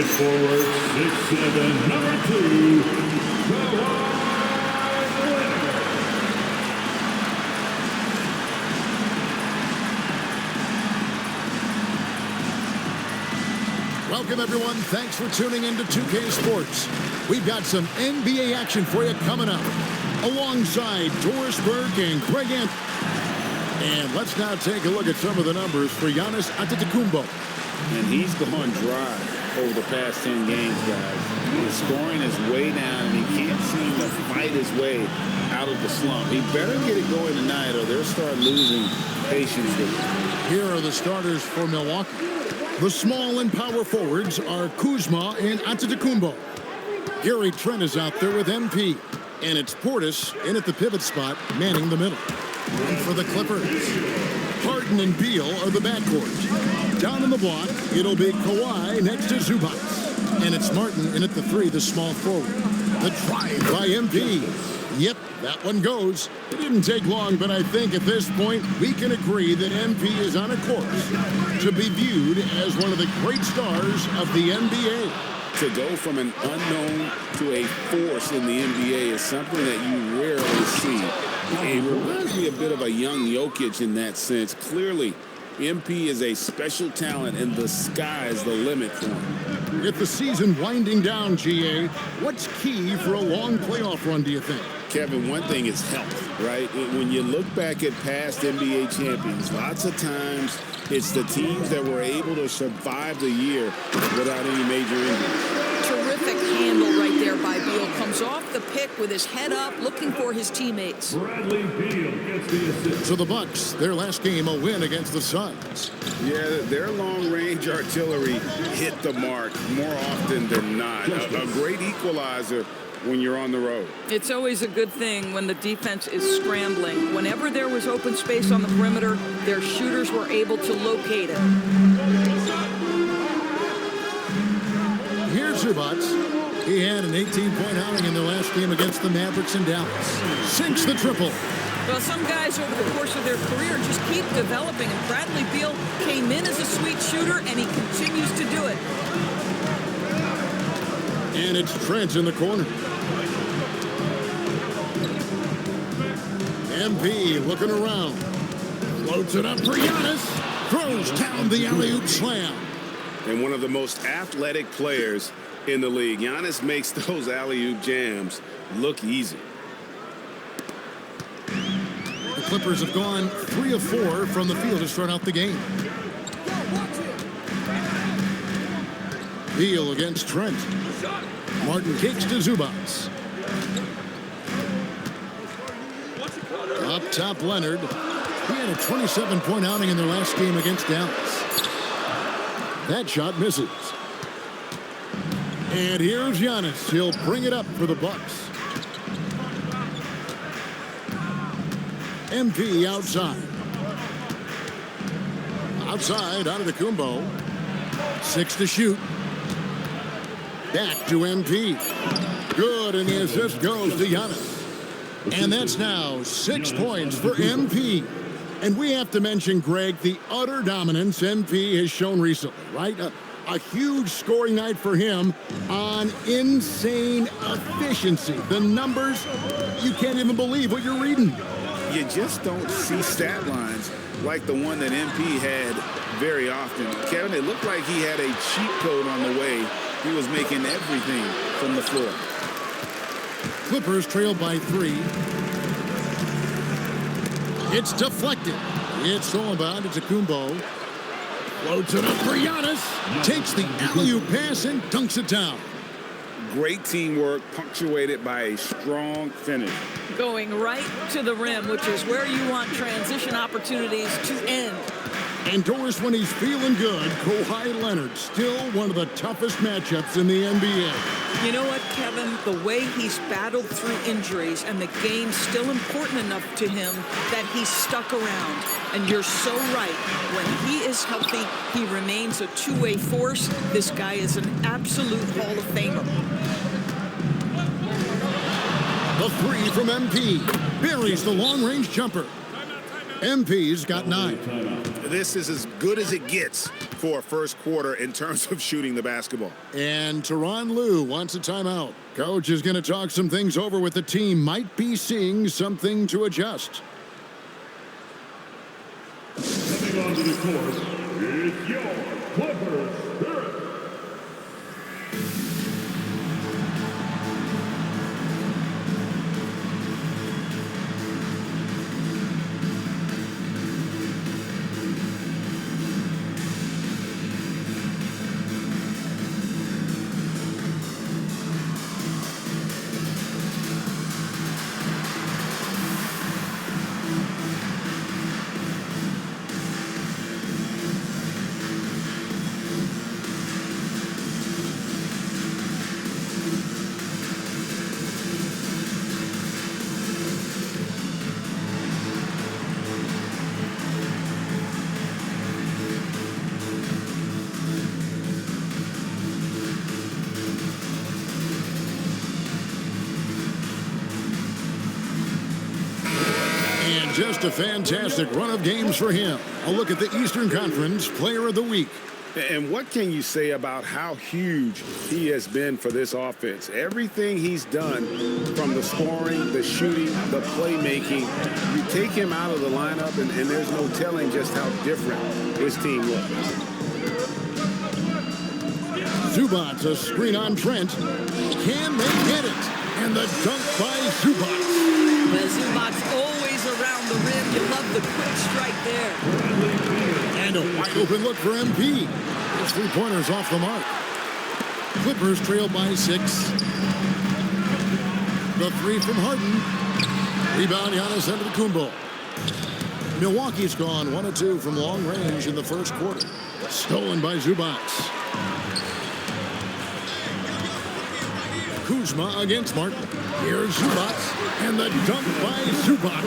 At forward, 6'7", number 2, Welcome, everyone. Thanks for tuning into 2K Sports. We've got some NBA action for you coming up alongside Doris Burke and Greg Ant. And let's now take a look at some of the numbers for Giannis Antetokounmpo. And he's gone dry over the past 10 games, guys. The scoring is way down, and he can't seem to fight his way out of the slump. He better get it going tonight, or they'll start losing patience with him. Here are the starters for Milwaukee. The small and power forwards are Kuzma and Antetokounmpo. Gary Trent is out there with MP. And it's Portis in at the pivot spot, manning the middle. And for the Clippers, Harden and Beal are the backcourt. Down in the block, it'll be Kawhi next to Zubac. And it's Martin in at the 3, the small forward. The drive by MP. Yep, that one goes. It didn't take long, but I think at this point we can agree that MP is on a course to be viewed as one of the great stars of the NBA. To go from an unknown to a force in the NBA is something that you rarely see. It reminds me a bit of a young Jokic in that sense. Clearly, MP is a special talent, and the sky is the limit for him. With the season winding down, GA, what's key for a long playoff run, do you think? Kevin, one thing is health, right? When you look back at past NBA champions, lots of times it's the teams that were able to survive the year without any major injuries. Terrific handle right there by Beal. Comes off the pick with his head up, looking for his teammates. Bradley Beal gets the assist. So the Bucks, their last game, a win against the Suns. Yeah, their long-range artillery hit the mark more often than not. A great equalizer when you're on the road. It's always a good thing when the defense is scrambling. Whenever there was open space on the perimeter, their shooters were able to locate it. Here's Zubac. He had an 18-point outing in their last game against the Mavericks in Dallas. Sinks the triple. Well, some guys over the course of their career just keep developing, and Bradley Beal came in as a sweet shooter, and he continues to do it. And it's Trent in the corner. MP looking around. Floats it up for Giannis. Throws down the alley-oop slam. And one of the most athletic players in the league. Giannis makes those alley-oop jams look easy. The Clippers have gone 3 of 4 from the field to start out the game. Beal against Trent. Martin kicks to Zubac. Up top, Leonard. He had a 27-point outing in their last game against Dallas. That shot misses. And here's Giannis. He'll bring it up for the Bucks. MP outside. Outside, Antetokounmpo. 6 to shoot. Back to MP. Good, and the assist goes to Giannis. And that's now 6 points for MP. And we have to mention, Greg, the utter dominance MP has shown recently, right? A huge scoring night for him on insane efficiency. The numbers, you can't even believe what you're reading. You just don't see stat lines like the one that MP had very often. Kevin, it looked like he had a cheat code on the way. He was making everything from the floor. Clippers trail by 3. It's deflected. It's all about Antetokounmpo. Floats it up for Giannis. Takes the alley-oop pass and dunks it down. Great teamwork, punctuated by a strong finish. Going right to the rim, which is where you want transition opportunities to end. And Doris, when he's feeling good, Kawhi Leonard, still one of the toughest matchups in the NBA. You know what, Kevin? The way he's battled through injuries and the game's still important enough to him that he's stuck around. And you're so right. When he is healthy, he remains a two-way force. This guy is an absolute Hall of Famer. The 3 from MP. Buries the long-range jumper. MP's got 9. This is as good as it gets for a first quarter in terms of shooting the basketball. And Tyronn Lue wants a timeout. Coach is going to talk some things over with the team. Might be seeing something to adjust. Coming onto the court is your Clippers Spirit. Just a fantastic run of games for him. A look at the Eastern Conference Player of the Week. And what can you say about how huge he has been for this offense? Everything he's done, from the scoring, the shooting, the playmaking, you take him out of the lineup, and there's no telling just how different his team looks. Zubac, a screen on Trent. Can they get it? And the dunk by Zubac. Well, Zubac's always around the rim. You love the quick strike there. And a wide open look for MP. His three-pointers off the mark. Clippers trail by 6. The three from Harden. Rebound, Giannis Antetokounmpo. Milwaukee's gone 1 of 2 from long range in the first quarter. Stolen by Zubac. Kuzma against Martin. Here's Zubac. And the dunk by Zubac.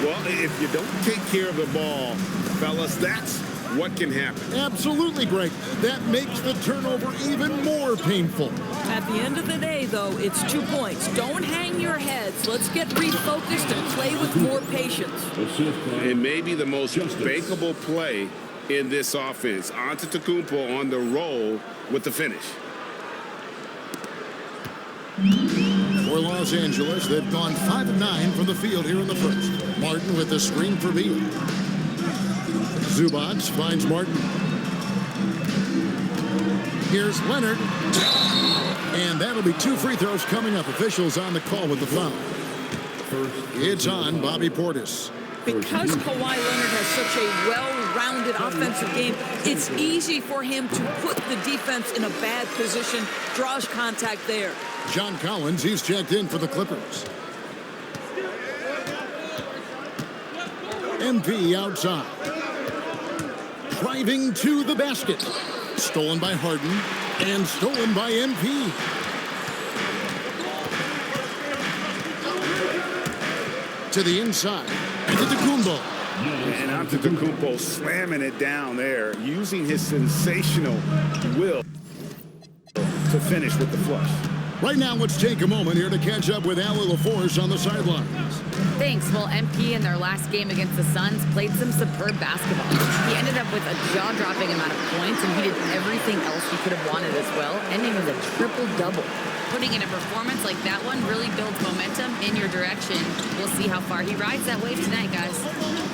Well, if you don't take care of the ball, fellas, that's what can happen. Absolutely, Greg. That makes the turnover even more painful. At the end of the day, though, it's 2 points. Don't hang your heads. Let's get refocused and play with more patience. It may be the most bankable play in this offense. Antetokounmpo on the roll with the finish. For Los Angeles, they've gone 5 of 9 from the field here in the first. Martin with the screen for Beal. Zubac finds Martin. Here's Leonard. And that'll be 2 free throws coming up. Officials on the call with the foul. It's on Bobby Portis. Because Kawhi Leonard has such a well-rounded offensive game, it's easy for him to put the defense in a bad position, draws contact there. John Collins, he's checked in for the Clippers. MP outside. Driving to the basket. Stolen by Harden and stolen by MP. To the inside. Antetokounmpo. And Antetokounmpo slamming it down there, using his sensational will to finish with the flush. Right now, let's take a moment here to catch up with Allie LaForce on the sidelines. Thanks. Well, MP in their last game against the Suns played some superb basketball. He ended up with a jaw-dropping amount of points, and he did everything else he could have wanted as well, ending with a triple-double. Putting in a performance like that one really builds momentum in your direction. We'll see how far he rides that wave tonight, guys.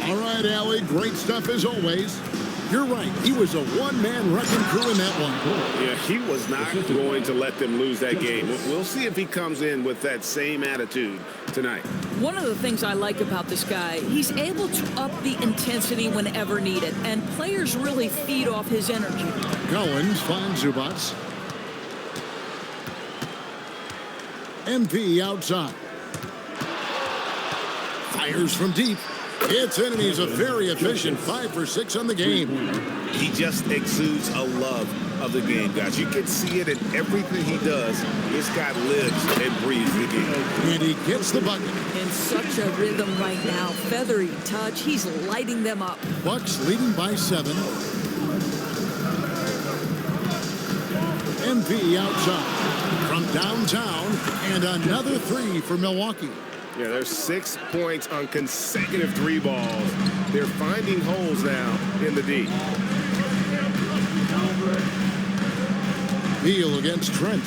All right, Allie, great stuff as always. You're right. He was a one-man wrecking crew in that one. Yeah, he was not going to let them lose that game. We'll see if he comes in with that same attitude tonight. One of the things I like about this guy, he's able to up the intensity whenever needed, and players really feed off his energy. Collins finds Zubac. MP outside. Fires from deep. It's in, and he's a very efficient 5 for 6 on the game. He just exudes a love of the game, guys. You can see it in everything he does. This guy lives and breathes the game. And he gets the bucket. In such a rhythm right now. Feathery touch. He's lighting them up. Bucks leading by 7. MP outside. From downtown, and another 3 for Milwaukee. Yeah, there's 6 points on consecutive 3 balls. They're finding holes now in the D. Beal against Trent.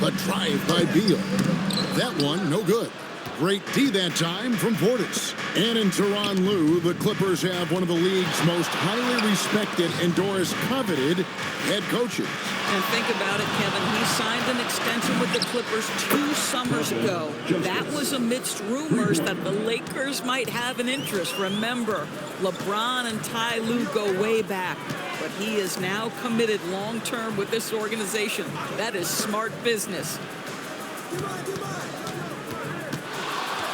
The drive by Beal. That one, no good. Great D that time from Portis. And in Tyronn Lue, the Clippers have one of the league's most highly respected, endorsed, coveted head coaches. And think about it, Kevin. He signed an extension with the Clippers 2 summers ago. That was amidst rumors that the Lakers might have an interest. Remember, LeBron and Ty Lue go way back. But he is now committed long-term with this organization. That is smart business.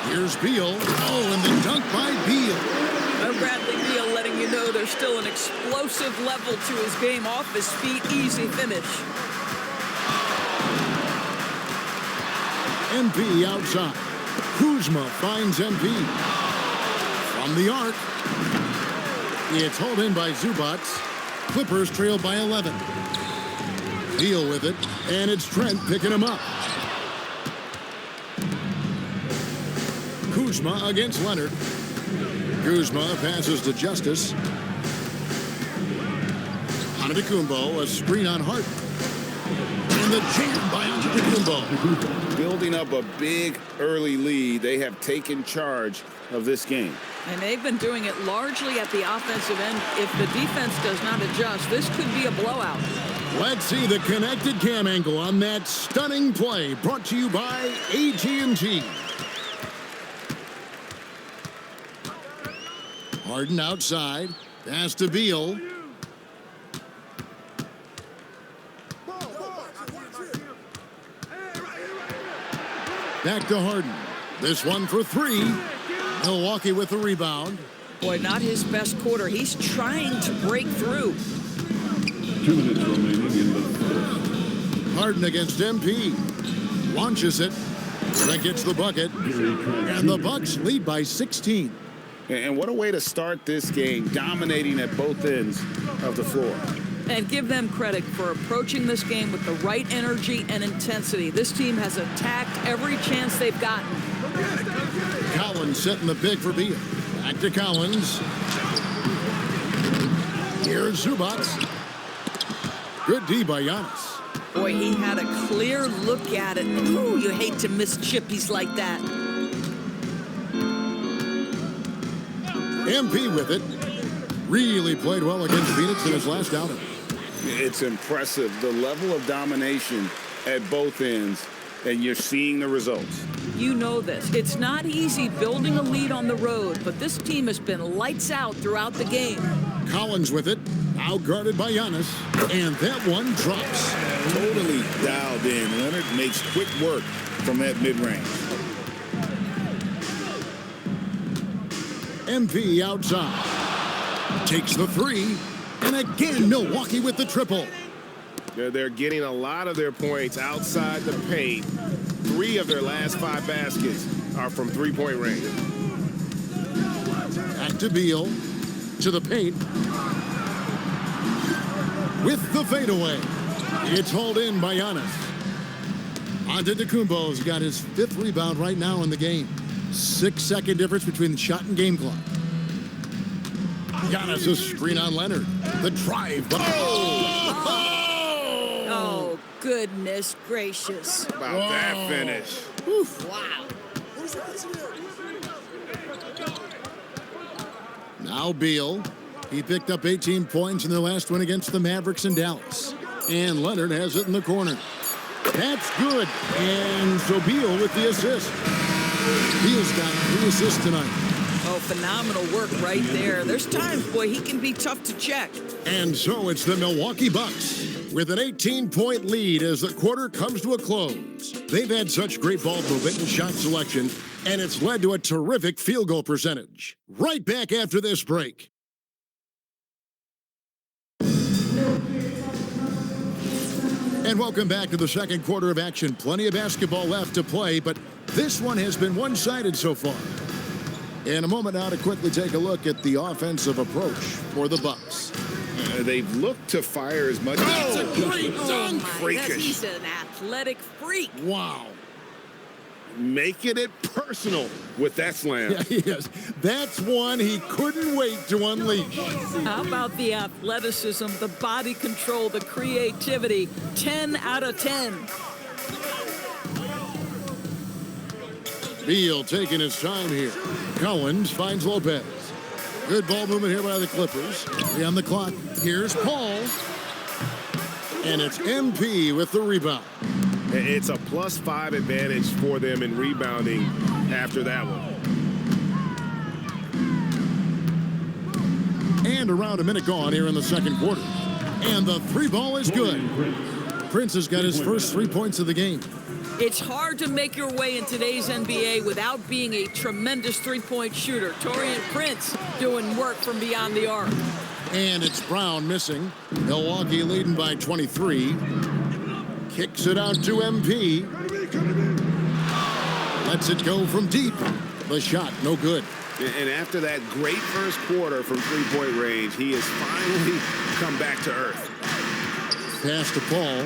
Here's Beal. Oh, and the dunk by Beal. Bradley Beal letting you know there's still an explosive level to his game. Off his feet, easy finish. MP outside. Kuzma finds MP. From the arc. It's hauled in by Zubac. Clippers trail by 11. Beal with it, and it's Trent picking him up. Kuzma against Leonard. Kuzma passes to Justice. Antetokounmpo, a screen on Hart. And the jam by Antetokounmpo. Building up a big early lead, they have taken charge of this game. And they've been doing it largely at the offensive end. If the defense does not adjust, this could be a blowout. Let's see the connected cam angle on that stunning play, brought to you by AT&T. Harden outside. Pass to Beal. Back to Harden. This one for 3. Milwaukee with the rebound. Boy, not his best quarter. He's trying to break through. 2 minutes remaining in the first. Harden against MP. Launches it. That gets the bucket. And the Bucks lead by 16. And what a way to start this game, dominating at both ends of the floor. And give them credit for approaching this game with the right energy and intensity. This team has attacked every chance they've gotten. Collins setting the big for Beal. Back to Collins. Here's Zubac. Good D by Giannis. Boy, he had a clear look at it. Ooh, you hate to miss chippies like that. MP with it. Really played well against Phoenix in his last outing. It's impressive, the level of domination at both ends, and you're seeing the results. You know this. It's not easy building a lead on the road, but this team has been lights out throughout the game. Collins with it. Outguarded by Giannis. And that one drops. Totally dialed in. Leonard makes quick work from that mid-range. MP outside. Takes the 3. And again, Milwaukee with the triple. They're getting a lot of their points outside the paint. 3 of their last 5 baskets are from 3-point range. Back to Beal. To the paint. With the fadeaway. It's hauled in by Giannis. Antetokounmpo's got his 5th rebound right now in the game. 6-second difference between the shot and game clock. Giannis a screen on Leonard. The drive. Oh, goodness gracious. About that finish. Oof. Wow. Now Beal. He picked up 18 points in their last win against the Mavericks in Dallas. And Leonard has it in the corner. That's good. And so Beal with the assist. Beal's got 3 assists tonight. Oh, phenomenal work right there. There's times, boy, he can be tough to check. And so it's the Milwaukee Bucks with an 18-point lead as the quarter comes to a close. They've had such great ball movement and shot selection, and it's led to a terrific field goal percentage. Right back after this break. And welcome back to the second quarter of action. Plenty of basketball left to play, but this one has been one-sided so far. In a moment now to quickly take a look at the offensive approach for the Bucks. They've looked to fire as much. That's a great dunk. He's an athletic freak. Wow. making it personal with that slam. Yeah, he is. That's one he couldn't wait to unleash. How about the athleticism, the body control, the creativity? 10 out of 10. Beal taking his time here. Collins finds Lopez. Good ball movement here by the Clippers. 3 on the clock. Here's Paul. And it's MP with the rebound. It's a +5 advantage for them in rebounding after that one. And around a minute gone here in the second quarter. And the 3 ball is good. Prince has got his first 3 points of the game. It's hard to make your way in today's NBA without being a tremendous three-point shooter. Taurean Prince doing work from beyond the arc. And it's Brown missing. Milwaukee leading by 23. Kicks it out to MP. Lets it go from deep. The shot, no good. And after that great first quarter from three-point range, he has finally come back to earth. Pass to Paul.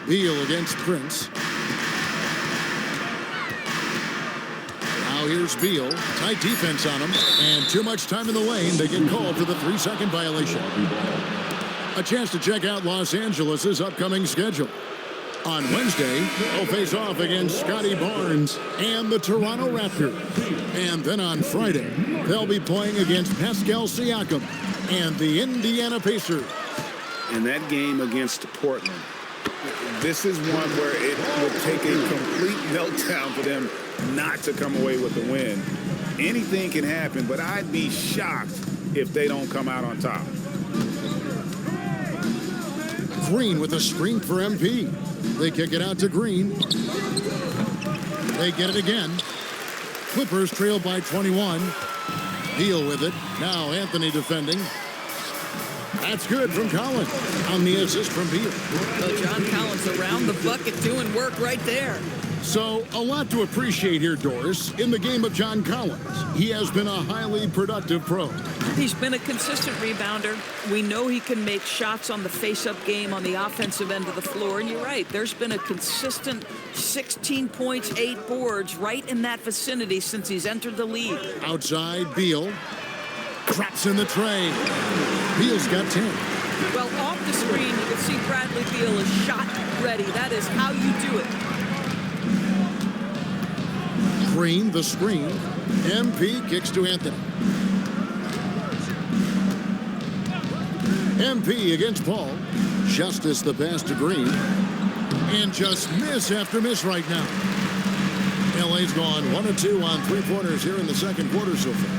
Beal against Prince. Now here's Beal. Tight defense on him. And too much time in the lane. They get called for the 3-second violation. A chance to check out Los Angeles' upcoming schedule. On Wednesday, they'll face off against Scotty Barnes and the Toronto Raptors. And then on Friday, they'll be playing against Pascal Siakam and the Indiana Pacers. In that game against Portland, this is one where it would take a complete meltdown for them not to come away with the win. Anything can happen, but I'd be shocked if they don't come out on top. Green with a screen for MP. They kick it out to Green. They get it again. Clippers trail by 21. Beal with it. Now Anthony defending. That's good from Collins on the assist from Beal. Oh, John Collins around the bucket doing work right there. So a lot to appreciate here, Doris, in the game of John Collins. He has been a highly productive pro. He's been a consistent rebounder. We know he can make shots on the face-up game on the offensive end of the floor. And you're right, there's been a consistent 16 points, 8 boards right in that vicinity since he's entered the league. Outside, Beal. Traps in the tray. Beal's got 10. Well, off the screen, you can see Bradley Beal is shot ready. That is how you do it. Green, the screen. MP kicks to Anthony. MP against Paul. Justice the pass to Green. And just miss after miss right now. LA's gone 1 of 2 on 3-pointers here in the second quarter so far.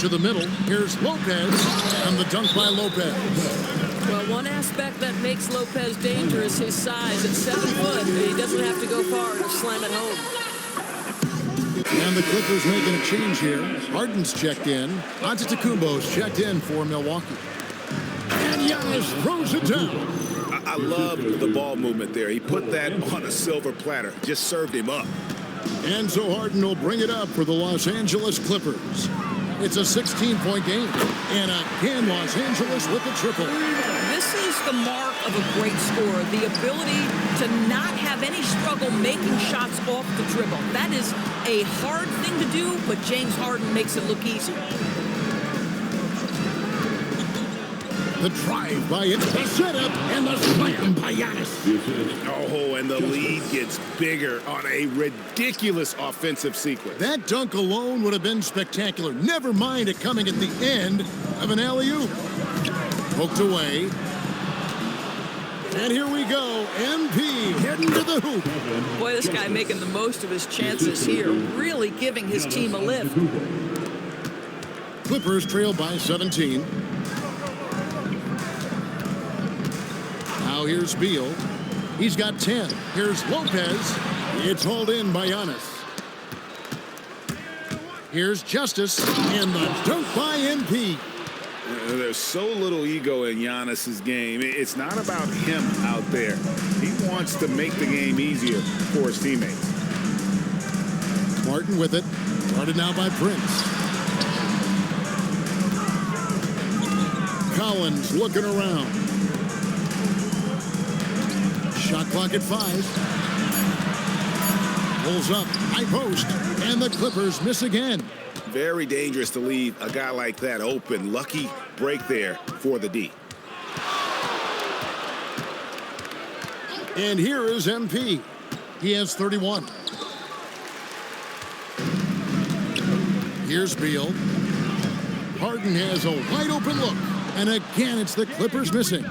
To the middle, here's Lopez, and the dunk by Lopez. Well, one aspect that makes Lopez dangerous, his size at 7 foot. He doesn't have to go far to slam it home. And the Clippers making a change here. Harden's checked in. Antetokounmpo's checked in for Milwaukee. And Giannis throws it down. I love the ball movement there. He put that on a silver platter. Just served him up. And so Harden will bring it up for the Los Angeles Clippers. It's a 16-point game. And again, Los Angeles with the triple. This is the mark of a great scorer, the ability to not have any struggle making shots off the dribble. That is a hard thing to do, but James Harden makes it look easy. The drive by it, the setup, and the slam by Giannis. Oh, and the lead gets bigger on a ridiculous offensive sequence. That dunk alone would have been spectacular. Never mind it coming at the end of an alley-oop. Poked away. And here we go. MP heading to the hoop. Boy, this guy making the most of his chances here, really giving his team a lift. Clippers trail by 17. Now here's Beal. He's got 10. Here's Lopez. It's hauled in by Giannis. Here's Justice. And the dunk by MP. There's so little ego in Giannis's game. It's not about him out there. He wants to make the game easier for his teammates. Martin with it. Guarded now by Prince. Collins looking around. Shot clock at 5. Pulls up, high post, and the Clippers miss again. Very dangerous to leave a guy like that open. Lucky break there for the D. And here is MP. He has 31. Here's Beal. Harden has a wide open look. And again, it's the Clippers missing.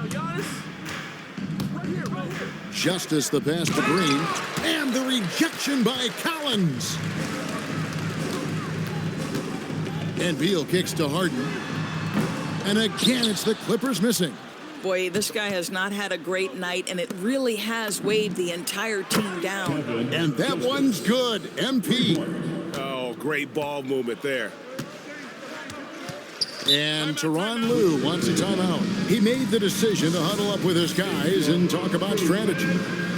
Justice the pass to Green. And the rejection by Collins. And Beal kicks to Harden. And again, it's the Clippers missing. Boy, this guy has not had a great night, and it really has weighed the entire team down. And that one's good. MP. Oh, great ball movement there. And Tyronn Lue wants a timeout. He made the decision to huddle up with his guys and talk about strategy.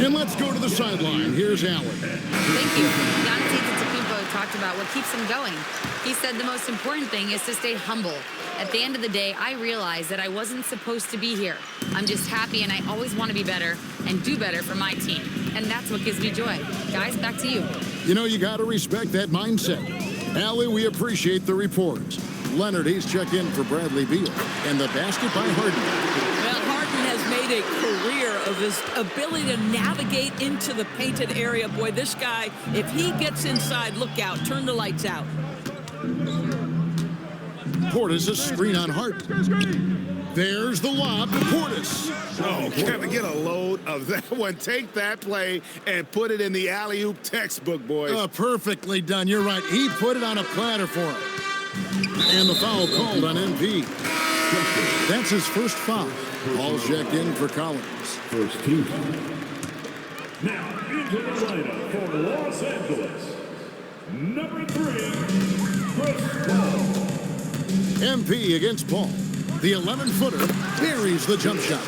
And let's go to the sideline. Here's Allen. Thank you. Antetokounmpo talked about what keeps him going. He said the most important thing is to stay humble. At the end of the day, I realized that I wasn't supposed to be here. I'm just happy, and I always want to be better and do better for my team. And that's what gives me joy. Guys, back to you. You know, you got to respect that mindset. Allie, we appreciate the report. Leonard, he's checked in for Bradley Beal. And the basket by Harden. Well, Harden has made a career of his ability to navigate into the painted area. Boy, this guy, if he gets inside, look out, turn the lights out. Portis, a screen on Harden. There's the lob to Portis. Oh, Kevin, get a load of that one. Take that play and put it in the alley-oop textbook, boys. Perfectly done. You're right. He put it on a platter for him. And the foul called on MP. That's his first foul. Ball checked in for Collins. First team. Now into the lineup for Los Angeles. Number 3, Chris Paul. MP against Paul. The 11-footer buries the jump shot.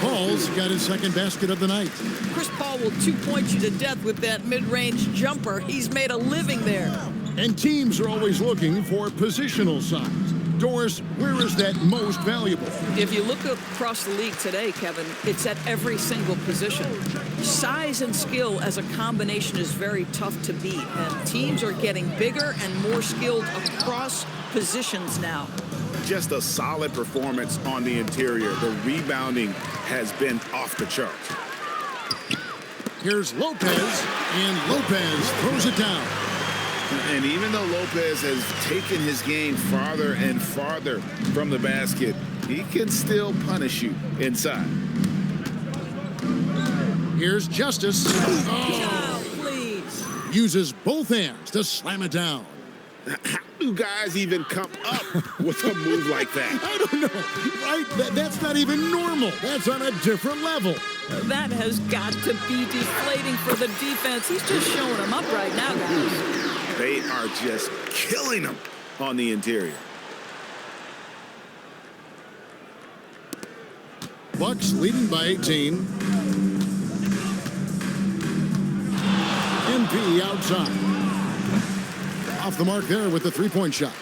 Paul's got his second basket of the night. Chris Paul will two-point you to death with that mid-range jumper. He's made a living there. And teams are always looking for positional size. Doris, where is that most valuable? If you look across the league today, Kevin, it's at every single position. Size and skill as a combination is very tough to beat, and teams are getting bigger and more skilled across positions now. Just a solid performance on the interior. The rebounding has been off the charts. Here's Lopez, and Lopez throws it down. And even though Lopez has taken his game farther and farther from the basket, he can still punish you inside. Here's Justice. Oh, please. Uses both hands to slam it down. How do guys even come up with a move like that? I don't know, right? That's not even normal. That's on a different level. That has got to be deflating for the defense. He's just showing them up right now, guys. They are just killing them on the interior. Bucks leading by 18. MP outside. Off the mark there with the three-point shot.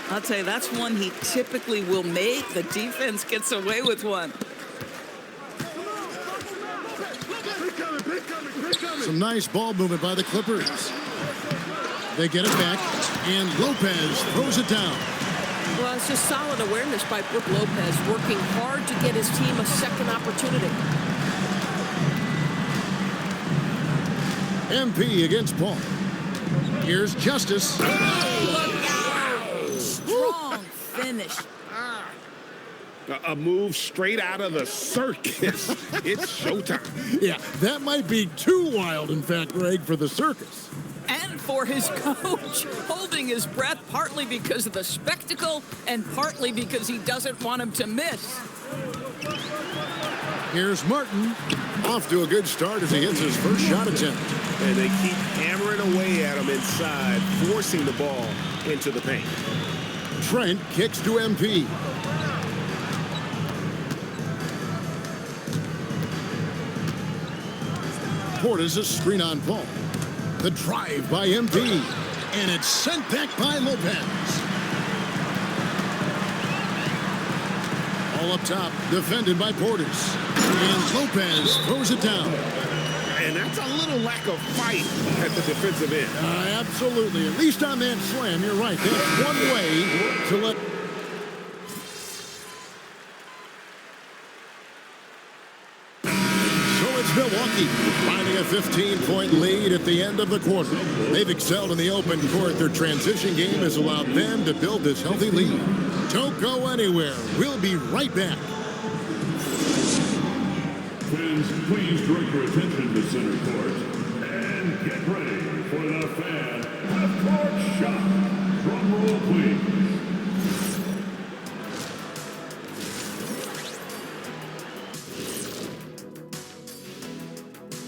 I'll tell you, that's one he typically will make. The defense gets away with one. Some nice ball movement by the Clippers. They get it back, and Lopez throws it down. Well, it's just solid awareness by Brook Lopez, working hard to get his team a second opportunity. MP against Paul. Here's Justice. Look out! Strong finish. A move straight out of the circus. It's showtime. Yeah, that might be too wild, in fact, Greg, for the circus. And for his coach, holding his breath, partly because of the spectacle and partly because he doesn't want him to miss. Here's Martin. Off to a good start as he hits his first shot attempt. And they keep hammering away at him inside, forcing the ball into the paint. Trent kicks to MP. Portis a screen on Paul. The drive by MP. And it's sent back by Lopez. All up top, defended by Portis. And Lopez throws it down. And that's a little lack of fight at the defensive end. Absolutely. At least on that slam, you're right. That's one way to let... So it's Milwaukee finding a 15-point lead at the end of the quarter. They've excelled in the open court. Their transition game has allowed them to build this healthy lead. Don't go anywhere. We'll be right back. Fans, please direct your attention to center court and get ready for the fan half-court shot. Drum roll, please.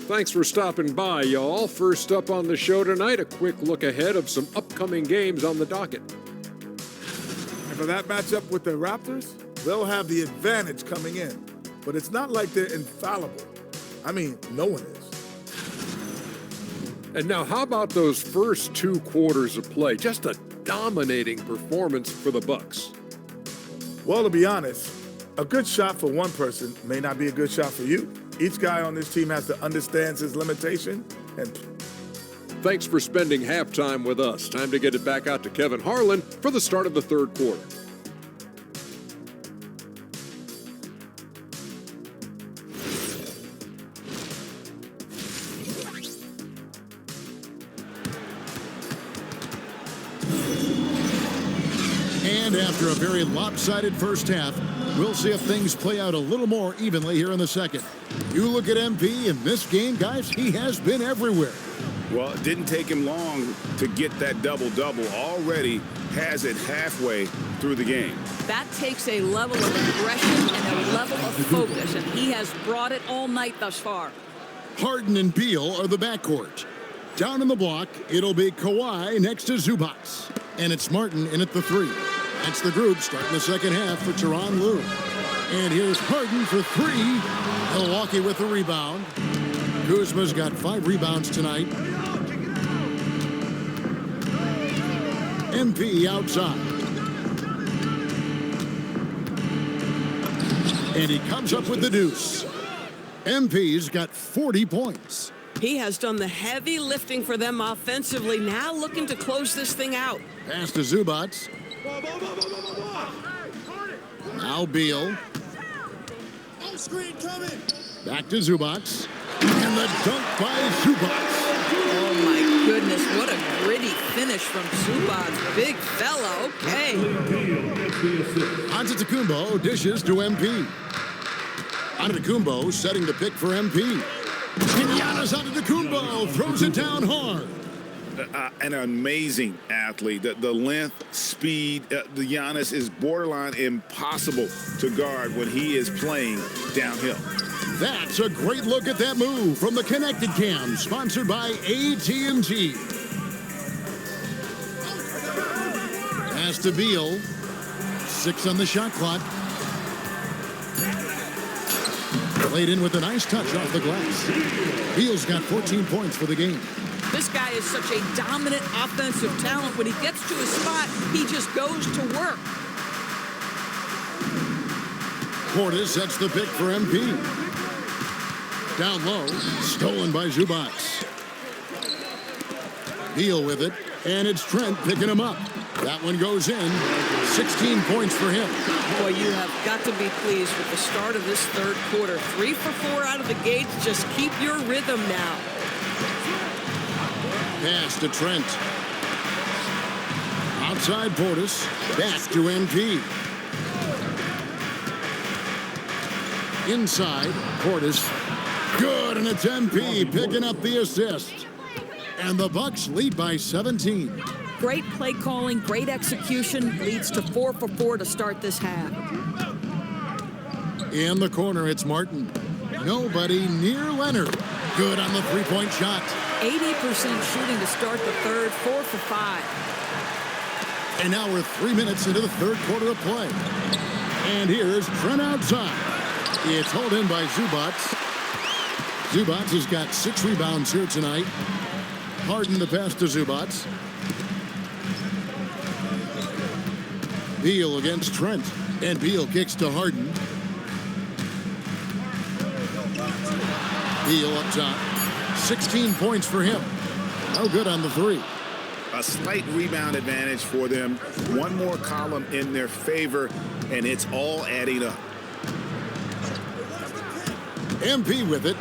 Thanks for stopping by, y'all. First up on the show tonight, a quick look ahead of some upcoming games on the docket. And for that matchup with the Raptors, they'll have the advantage coming in. But it's not like they're infallible. I mean, no one is. And now, how about those first 2 quarters of play? Just a dominating performance for the Bucks. Well, to be honest, a good shot for one person may not be a good shot for you. Each guy on this team has to understand his limitation. And Thanks for spending halftime with us. Time to get it back out to Kevin Harlan for the start of the third quarter. And after a very lopsided first half, we'll see if things play out a little more evenly here in the second. You look at MP in this game, guys, he has been everywhere. Well, it didn't take him long to get that double-double. Already has it halfway through the game. That takes a level of aggression and a level of focus, and he has brought it all night thus far. Harden and Beal are the backcourt. Down in the block, it'll be Kawhi next to Zubac. And it's Martin in at the 3. That's the group starting the second half for Tyronn Lue. And here's Harden for 3. Milwaukee with the rebound. Kuzma's got 5 rebounds tonight. MP outside. And he comes up with the deuce. MP's got 40 points. He has done the heavy lifting for them offensively, now looking to close this thing out. Pass to Zubac. Now Beal. Back to Zubac. And the dunk by Zubac. Oh, my goodness. What a gritty finish from Zubac. Big fella. Okay. Antetokounmpo dishes to MP. Antetokounmpo setting the pick for MP. And Giannis Antetokounmpo throws it down hard. An amazing athlete. The length, speed, the Giannis is borderline impossible to guard when he is playing downhill. That's a great look at that move from the Connected Cam, sponsored by AT&T. Pass to Beal. 6 on the shot clock. Played in with a nice touch off the glass. Beal's got 14 points for the game. This guy is such a dominant offensive talent. When he gets to his spot, he just goes to work. Portis sets the pick for MP. Down low, stolen by Zubac. Beal with it, and it's Trent picking him up. That one goes in. 16 points for him. Boy, you have got to be pleased with the start of this third quarter. 3 for 4 out of the gate. Just keep your rhythm now. Pass to Trent. Outside Portis. Back to MP. Inside, Portis. Good, and it's MP picking up the assist. And the Bucks lead by 17. Great play calling, great execution, leads to 4 for 4 to start this half. In the corner, it's Martin. Nobody near Leonard. Good on the three-point shot. 80% shooting to start the third, 4 for 5. And now we're 3 minutes into the third quarter of play. And here's Trent outside. It's hauled in by Zubac. Zubac has got 6 rebounds here tonight. Harden the pass to Zubac. Beal against Trent. And Beal kicks to Harden. Beal up top. 16 points for him. No good on the three. A slight rebound advantage for them. One more column in their favor, and it's all adding up. MP with it.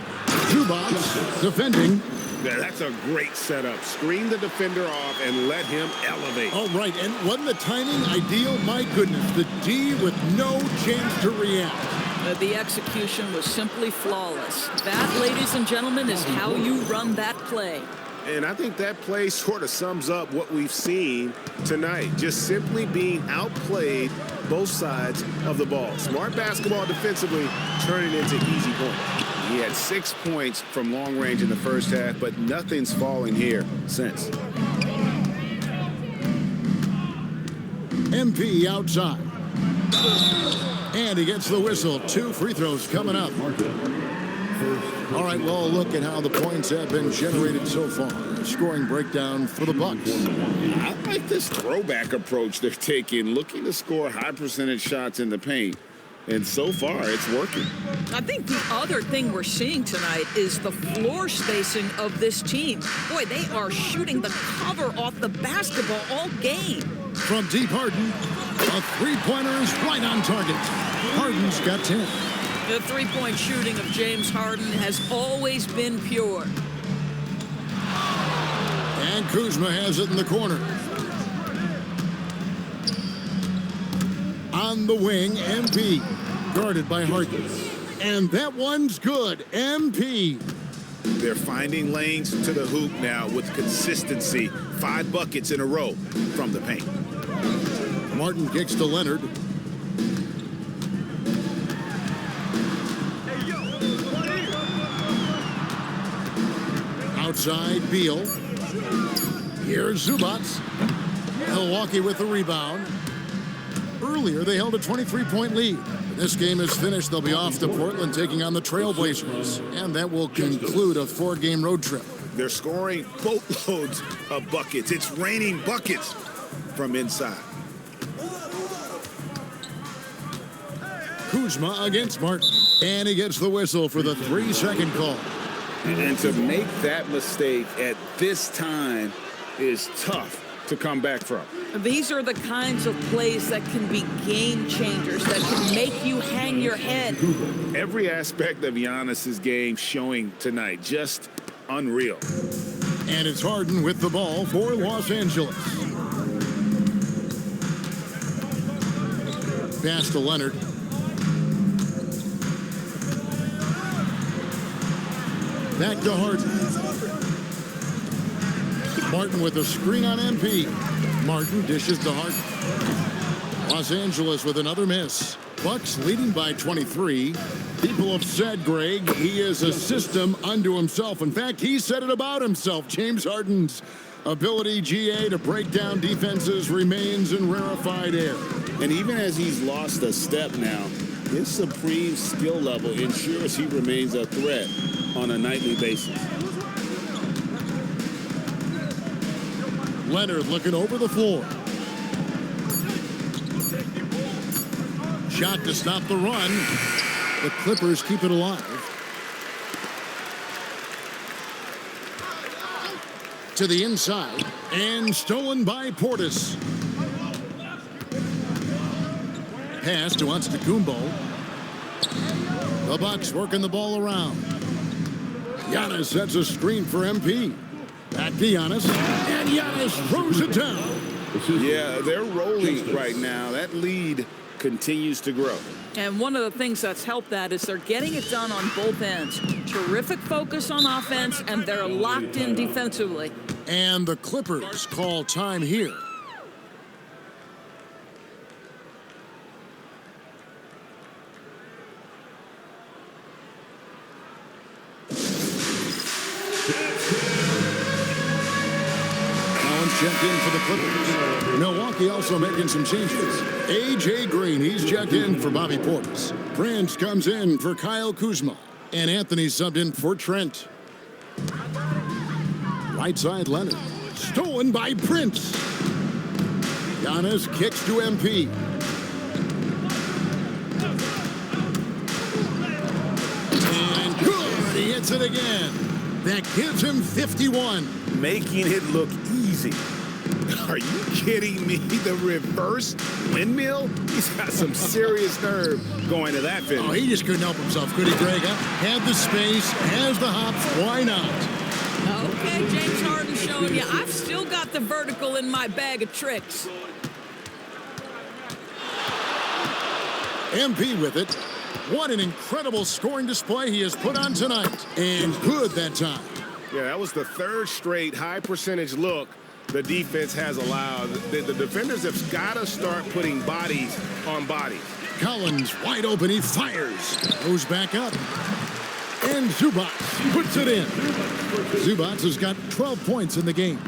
Zubac defending. Yeah, that's a great setup. Screen the defender off and let him elevate. All right, and wasn't the timing ideal? My goodness, the D with no chance to react. The execution was simply flawless. That, ladies and gentlemen, is how you run that play. And I think that play sort of sums up what we've seen tonight. Just simply being outplayed both sides of the ball. Smart basketball defensively, turning into easy points. He had 6 points from long range in the first half, but nothing's falling here since. MP outside. And he gets the whistle. 2 free throws coming up. All right, well, look at how the points have been generated so far. A scoring breakdown for the Bucks. I like this throwback approach they're taking, looking to score high percentage shots in the paint. And so far, it's working. I think the other thing we're seeing tonight is the floor spacing of this team. Boy, they are shooting the cover off the basketball all game. From deep Harden, a three-pointer is right on target. Harden's got 10. The three-point shooting of James Harden has always been pure. And Kuzma has it in the corner. On the wing, MP, guarded by Harden. And that one's good. MP. They're finding lanes to the hoop now with consistency. 5 buckets in a row from the paint. Martin kicks to Leonard. Outside, Beal. Here's Zubac. Milwaukee with the rebound. Earlier, they held a 23-point lead. When this game is finished, they'll be off to Portland taking on the Trailblazers. And that will conclude a 4-game road trip. They're scoring boatloads of buckets. It's raining buckets from inside. Kuzma against Martin. And he gets the whistle for the 3-second call. And to make that mistake at this time is tough to come back from. These are the kinds of plays that can be game changers, that can make you hang your head. Every aspect of Giannis's game showing tonight, just unreal. And it's Harden with the ball for Los Angeles. Pass to Leonard. Back to Harden. Martin with a screen on MP. Martin dishes to Harden. Los Angeles with another miss. Bucks leading by 23. People have said, Greg, he is a system unto himself. In fact, he said it about himself. James Harden's ability, GA, to break down defenses remains in rarefied air. And even as he's lost a step now, his supreme skill level ensures he remains a threat on a nightly basis. Leonard looking over the floor. Shot to stop the run. The Clippers keep it alive. To the inside. And stolen by Portis. Pass to Antetokounmpo. The Bucks working the ball around. Giannis sets a screen for MP. Back to Giannis. And Giannis throws it down. Yeah, they're rolling right now. That lead continues to grow. And one of the things that's helped that is they're getting it done on both ends. Terrific focus on offense, and they're locked in defensively. And the Clippers call time here. Checked in for the Clippers. Milwaukee also making some changes. A.J. Green, he's checked in for Bobby Portis. Prince comes in for Kyle Kuzma. And Anthony subbed in for Trent. Right side Leonard. Stolen by Prince. Giannis kicks to MP. And good. He hits Hits it again. That gives him 51. Making it look easy. Are you kidding me? The reverse windmill? He's got some serious nerve going to that finish. Oh, he just couldn't help himself, could he, Greg? Had the space, has the hops, why not? Okay, James Harden showing you I've still got the vertical in my bag of tricks. MP with it. What an incredible scoring display he has put on tonight. And good that time. Yeah, that was the third straight high percentage look the defense has allowed. The defenders have got to start putting bodies on bodies. Collins wide open, he fires. Goes back up. And Zubac puts it in. Zubac has got 12 points in the game.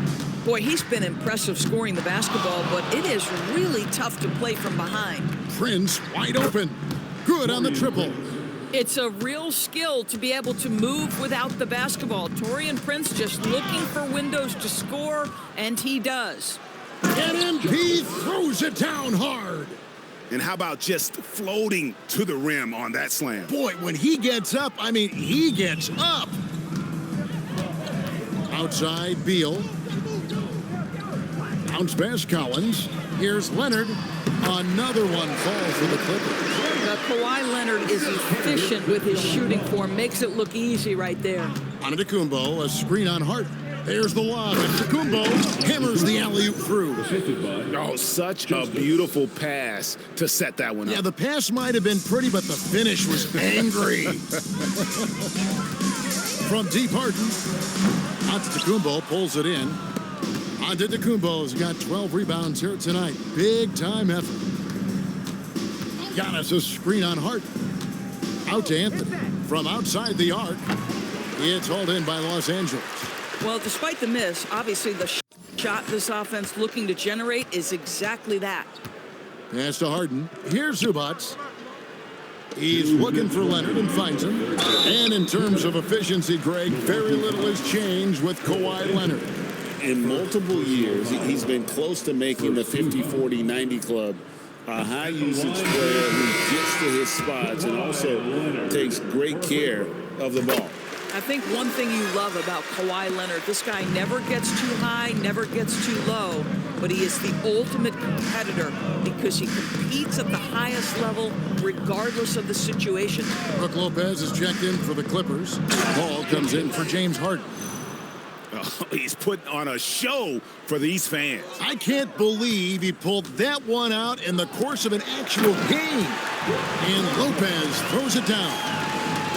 Boy, he's been impressive scoring the basketball, but it is really tough to play from behind. Prince wide open. Good on the triple. It's a real skill to be able to move without the basketball. Taurean Prince just looking for windows to score, and he does. And MP throws it down hard. And how about just floating to the rim on that slam? Boy, when he gets up, I mean, he gets up. Outside, Beal. Bounce pass, Collins. Here's Leonard. Another one falls for the Clippers. Kawhi Leonard is efficient with his shooting form. Makes it look easy right there. Antetokounmpo, a screen on Hart. There's the lob. Antetokounmpo hammers the alley-oop through. Oh, such a beautiful pass to set that one up. Yeah, the pass might have been pretty, but the finish was angry. From deep, Harden. Antetokounmpo pulls it in. Antetokounmpo's got 12 rebounds here tonight. Big-time effort. Giannis a screen on Hart. Out to Anthony. From outside the arc, it's hauled in by Los Angeles. Well, despite the miss, obviously the shot this offense looking to generate is exactly that. Pass to Harden. Here's Zubac. He's looking for Leonard and finds him. And in terms of efficiency, Greg, very little has changed with Kawhi Leonard. In multiple years, he's been close to making the 50-40-90 club. A high usage player who gets to his spots and also takes great care of the ball. I think one thing you love about Kawhi Leonard, this guy never gets too high, never gets too low, but he is the ultimate competitor because he competes at the highest level regardless of the situation. Brook Lopez is checked in for the Clippers. Ball comes in for James Harden. Oh, he's putting on a show for these fans. I can't believe he pulled that one out in the course of an actual game. And Lopez throws it down.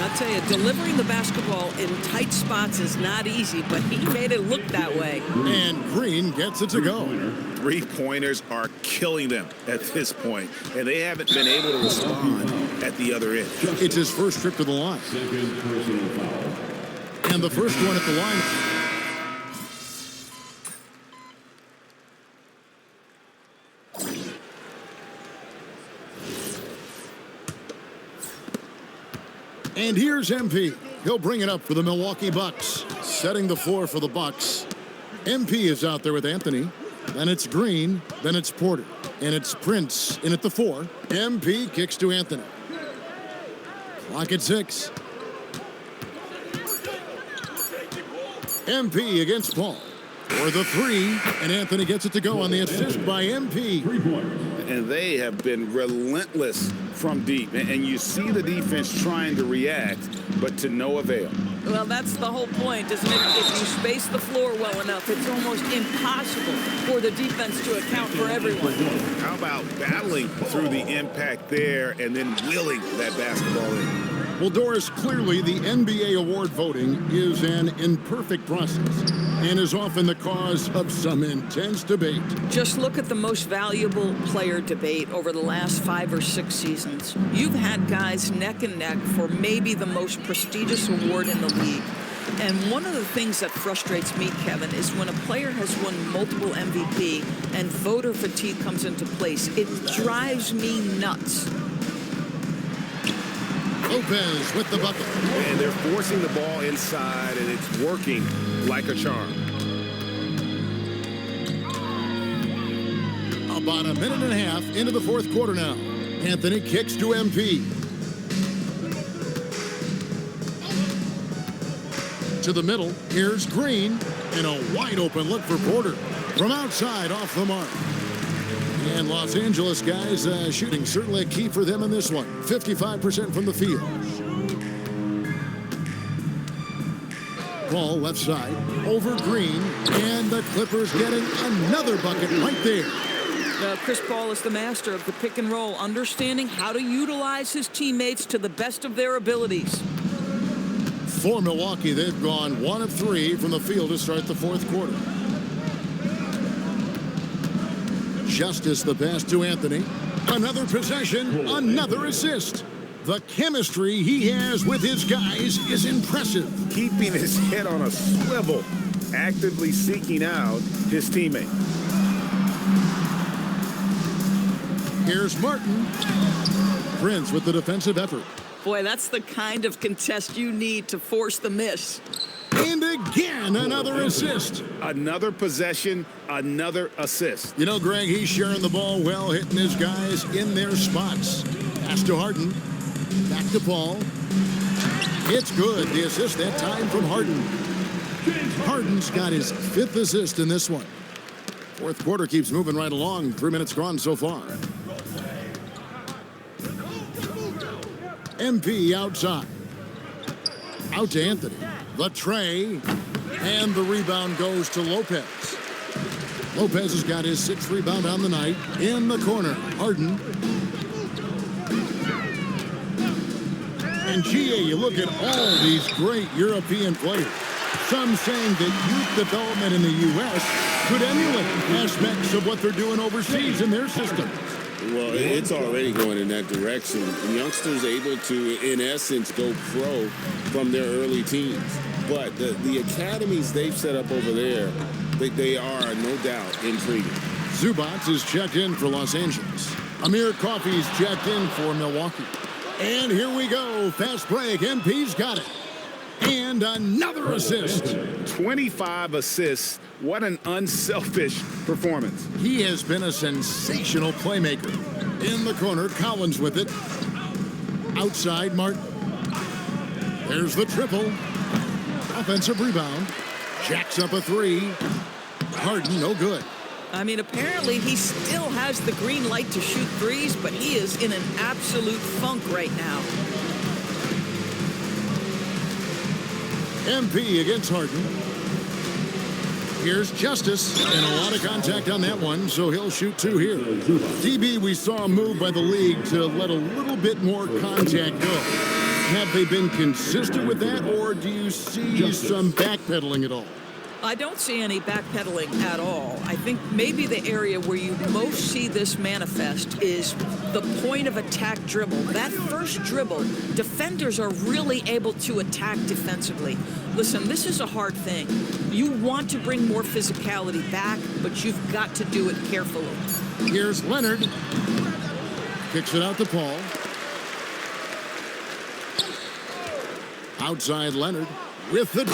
I'll tell you, delivering the basketball in tight spots is not easy, but he made it look that way. And Green gets it to go. Three-pointers are killing them at this point, and they haven't been able to respond at the other end. It's his first trip to the line. And the first one at the line. And here's MP. He'll bring it up for the Milwaukee Bucks. Setting the floor for the Bucks. MP is out there with Anthony. Then it's Green. Then it's Porter. And it's Prince in at the 4. MP kicks to Anthony. Clock at 6. MP against Paul. For the 3. And Anthony gets it to go on the assist by MP. And they have been relentless from deep. And you see the defense trying to react, but to no avail. Well, that's the whole point, isn't it? If you space the floor well enough, it's almost impossible for the defense to account for everyone. How about battling through the impact there and then wheeling that basketball in? Well, Doris, clearly the NBA award voting is an imperfect process and is often the cause of some intense debate. Just look at the most valuable player debate over the last 5 or 6 seasons. You've had guys neck and neck for maybe the most prestigious award in the league. And one of the things that frustrates me, Kevin, is when a player has won multiple MVP and voter fatigue comes into place. It drives me nuts. Lopez with the bucket. And they're forcing the ball inside, and it's working like a charm. About a minute and a half into the fourth quarter now. Anthony kicks to MP. to the middle. Here's Green. And a wide open look for Porter. From outside, off the mark. And Los Angeles guys shooting certainly a key for them in this one. 55% from the field. Ball left side, over Green, and the Clippers getting another bucket right there. Chris Paul is the master of the pick and roll, understanding how to utilize his teammates to the best of their abilities. For Milwaukee, they've gone 1 of 3 from the field to start the fourth quarter. Justice the pass to Anthony. Another possession, another assist. The chemistry he has with his guys is impressive. Keeping his head on a swivel, actively seeking out his teammate. Here's Martin. Prince with the defensive effort. Boy, that's the kind of contest you need to force the miss. And again, another assist. Another possession, another assist. You know, Greg, he's sharing the ball well, hitting his guys in their spots. Pass to Harden. Back to Paul. It's good. The assist that time from Harden. Harden's got his 5th assist in this one. Fourth quarter keeps moving right along. 3 minutes gone so far. MP outside. Out to Anthony. The tray. And the rebound goes to Lopez. Lopez has got his 6th rebound on the night. In the corner, Harden. And GA, you look at all these great European players. Some saying that youth development in the U.S. could emulate aspects of what they're doing overseas in their system. Well, it's already going in that direction. Youngsters able to, in essence, go pro from their early teens. But the academies they've set up over there, they are, no doubt, intriguing. Zubac is checked in for Los Angeles. Amir Coffey's checked in for Milwaukee. And here we go. Fast break. MP's got it. And another assist. 25 assists. What an unselfish performance. He has been a sensational playmaker. In the corner, Collins with it. Outside, Martin. There's the triple. Offensive rebound. Jacks up a 3. Harden, no good. I mean, apparently he still has the green light to shoot threes, but he is in an absolute funk right now. MP against Harden. Here's Justice, and a lot of contact on that one, so he'll shoot 2 here. DB, we saw a move by the league to let a little bit more contact go. Have they been consistent with that, or do you see some backpedaling at all? I don't see any backpedaling at all. I think maybe the area where you most see this manifest is the point of attack dribble. That first dribble, defenders are really able to attack defensively. Listen, this is a hard thing. You want to bring more physicality back, but you've got to do it carefully. Here's Leonard. Kicks it out to Paul. Outside Leonard. With the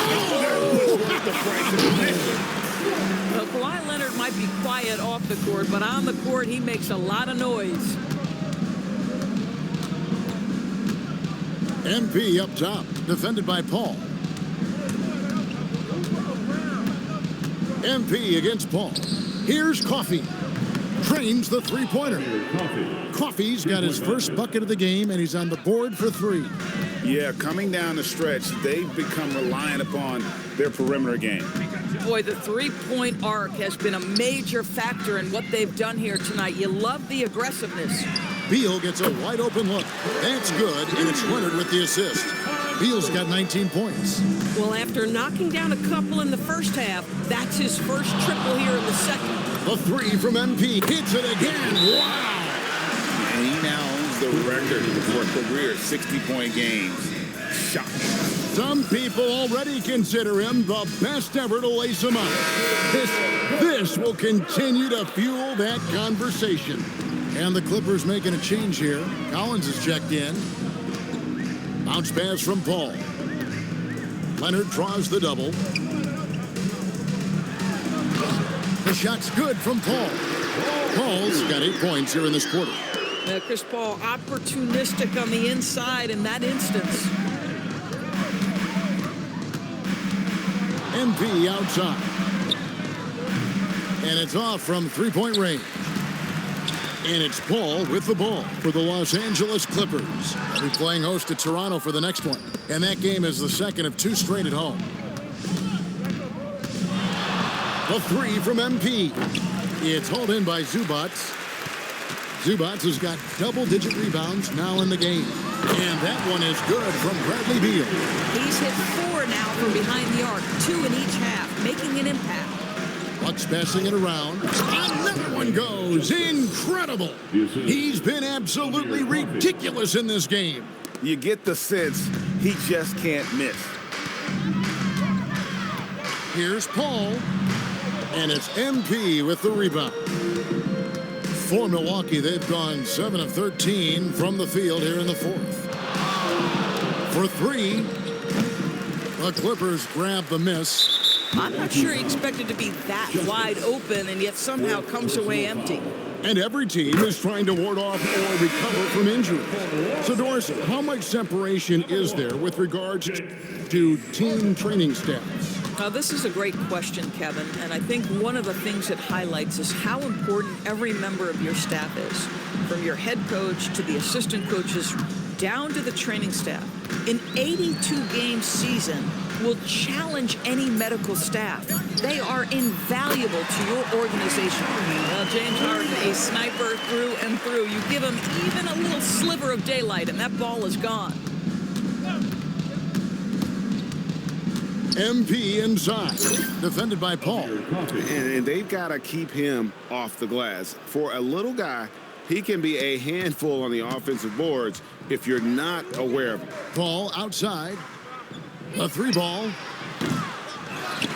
Kawhi Leonard might be quiet off the court, but on the court he makes a lot of noise. MP up top, defended by Paul. MP against Paul. Here's Coffey. Trains the 3-pointer. Coffey's got his first bucket of the game, and he's on the board for 3. Yeah, coming down the stretch, they've become reliant upon their perimeter game. Boy, the 3-point arc has been a major factor in what they've done here tonight. You love the aggressiveness. Beal gets a wide open look. That's good, and it's Leonard with the assist. Beal's got 19 points. Well, after knocking down a couple in the first half, that's his first triple here in the second. The 3 from MP. Hits it again. Wow. And he now owns the record for career 60-point games. Shocking. Some people already consider him the best ever to lace him up. This will continue to fuel that conversation. And the Clippers making a change here. Collins is checked in. Bounce pass from Paul. Leonard draws the double. The shot's good from Paul. Paul's got 8 points here in this quarter. Chris Paul opportunistic on the inside in that instance. MP outside. And it's off from three-point range. And it's Paul with the ball for the Los Angeles Clippers. They'll be playing host to Toronto for the next one. And that game is the second of 2 straight at home. The three from MP. It's hauled in by Zubac. Zubac has got double-digit rebounds now in the game. And that one is good from Bradley Beal. He's hit 4 now from behind the arc, 2 in each half, making an impact. Bucks passing it around. Another one goes. Incredible. He's been absolutely ridiculous in this game. You get the sense he just can't miss. Here's Paul. And it's MP with the rebound. For Milwaukee, they've gone 7 of 13 from the field here in the fourth. For 3, the Clippers grab the miss. I'm not sure he expected to be that wide open and yet somehow comes away empty. And every team is trying to ward off or recover from injury. So, Dorsey, how much separation is there with regards to team training staffs? Now, this is a great question, Kevin, and I think one of the things it highlights is how important every member of your staff is, from your head coach to the assistant coaches down to the training staff. An 82-game season will challenge any medical staff. They are invaluable to your organization. Well, James Harden, a sniper through and through. You give him even a little sliver of daylight, and that ball is gone. MP inside, defended by Paul. And they've got to keep him off the glass. For a little guy, he can be a handful on the offensive boards if you're not aware of him. Paul outside. A 3-ball.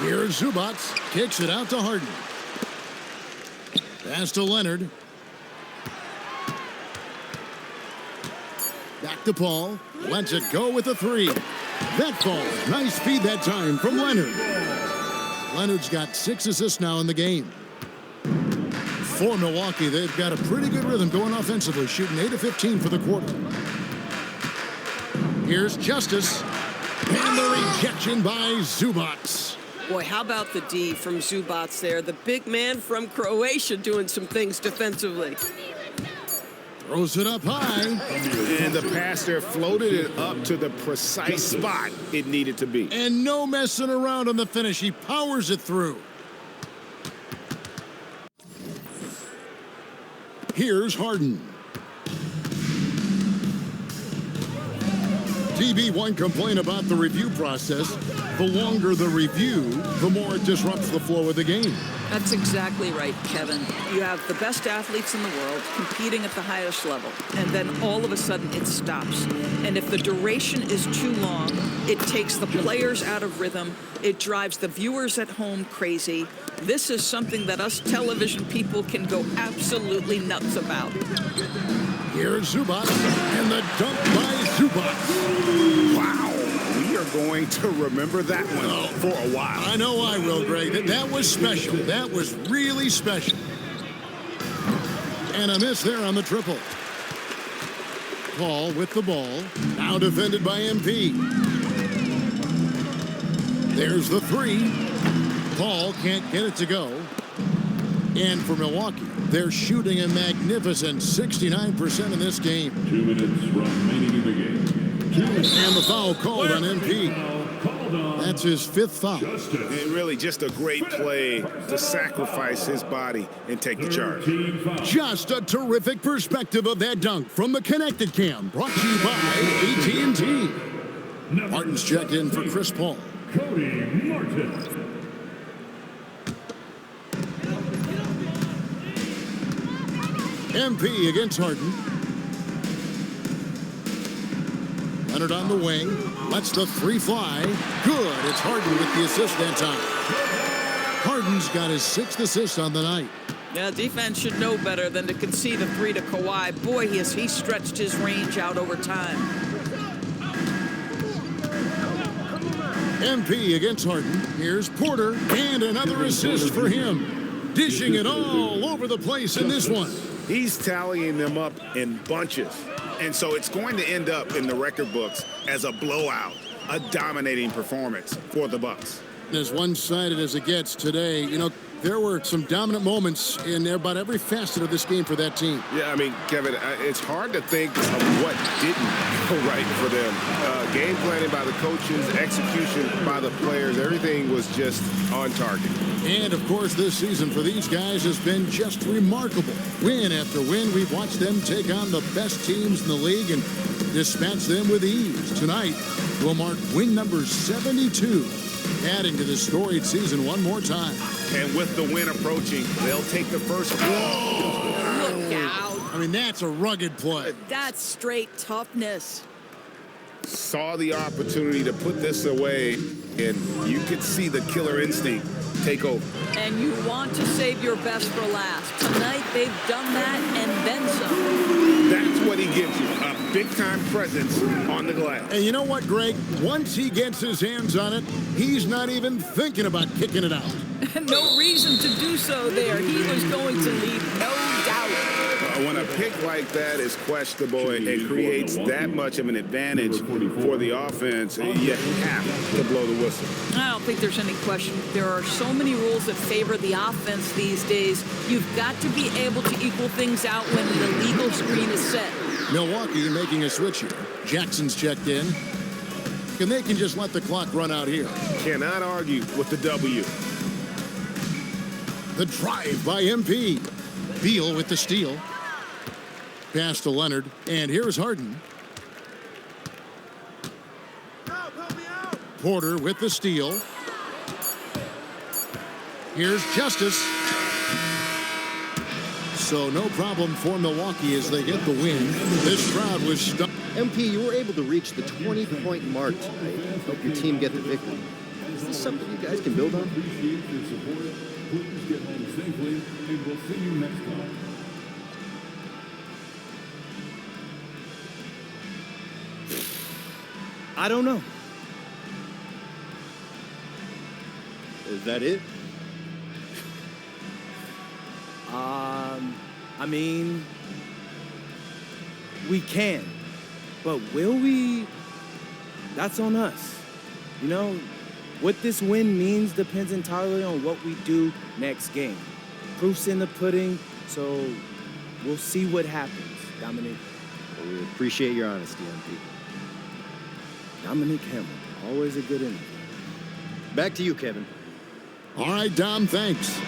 Here's Zubac. Kicks it out to Harden. Pass to Leonard. Back to Paul. Lets it go with a 3. That falls. Nice feed that time from Leonard. Leonard's got 6 assists now in the game. For Milwaukee, they've got a pretty good rhythm going offensively, shooting 8 of 15 for the quarter. Here's Justice. And the rejection by Zubac. Boy, how about the D from Zubac there? The big man from Croatia doing some things defensively. Throws it up high. And the pass there floated it up to the precise spot it needed to be. And no messing around on the finish. He powers it through. Here's Harden. TB1 complain about the review process. The longer the review, the more it disrupts the flow of the game. That's exactly right, Kevin. You have the best athletes in the world competing at the highest level, and then all of a sudden it stops. And if the duration is too long, it takes the players out of rhythm. It drives the viewers at home crazy. This is something that us television people can go absolutely nuts about. Here's Zubac, and the dunk by Zubac. Wow. We are going to remember that one for a while. I know I will, Greg. That was special. That was really special. And a miss there on the triple. Paul with the ball. Now defended by MP. There's the 3. Paul can't get it to go. And for Milwaukee, they're shooting a magnificent 69% in this game. 2 minutes remaining in the game. And the foul called on MP. That's his 5th foul. And really just a great play to sacrifice his body and take the charge. Just a terrific perspective of that dunk from the Connected Cam, brought to you by AT&T. Martin's checked in for Chris Paul. Cody Martin. MP against Harden. Leonard on the wing. Lets the 3 fly. Good. It's Harden with the assist that time. Harden's got his 6th assist on the night. Yeah, defense should know better than to concede a 3 to Kawhi. Boy, he stretched his range out over time. MP against Harden. Here's Porter. And another assist for him. Dishing it all over the place in this one. He's tallying them up in bunches. And so it's going to end up in the record books as a blowout, a dominating performance for the Bucks. As one-sided as it gets today, you know, there were some dominant moments in about every facet of this game for that team. Yeah, I mean, Kevin, it's hard to think of what didn't go right for them. Game planning by the coaches, execution by the players, everything was just on target. And, of course, this season for these guys has been just remarkable. Win after win, we've watched them take on the best teams in the league and dispatch them with ease. Tonight will mark win number 72, adding to this storied season one more time. And with the win approaching, they'll take the first. Look out. I mean, that's a rugged play. That's straight toughness. Saw the opportunity to put this away, and you could see the killer instinct take over. And you want to save your best for last. Tonight, they've done that and then some. That's what he gives you, a big-time presence on the glass. And you know what, Greg? Once he gets his hands on it, he's not even thinking about kicking it out. No reason to do so there. He was going to leave, no doubt. When a pick like that is questionable and it creates that much of an advantage for the offense, you have to blow the whistle. I don't think there's any question. There are so many rules that favor the offense these days. You've got to be able to equal things out when the legal screen is set. Milwaukee making a switch here. Jackson's checked in. And they can just let the clock run out here. Cannot argue with the W. The drive by MP. Beal with the steal. Pass to Leonard. And here's Harden. Porter with the steal. Here's Justice. So no problem for Milwaukee as they get the win. This crowd was stuck. MP, you were able to reach the 20-point mark tonight. Help your team get the victory. Is this something you guys can build on? Appreciate your support. Please get home safely, and we'll see you next time. I don't know. Is that it? I mean, we can, but will we? That's on us. You know, what this win means depends entirely on what we do next game. Proof's in the pudding, so we'll see what happens, Dominic. Well, we appreciate your honesty, MP. Dominic Hamilton, always a good interview. Back to you, Kevin. All right, Dom, thanks.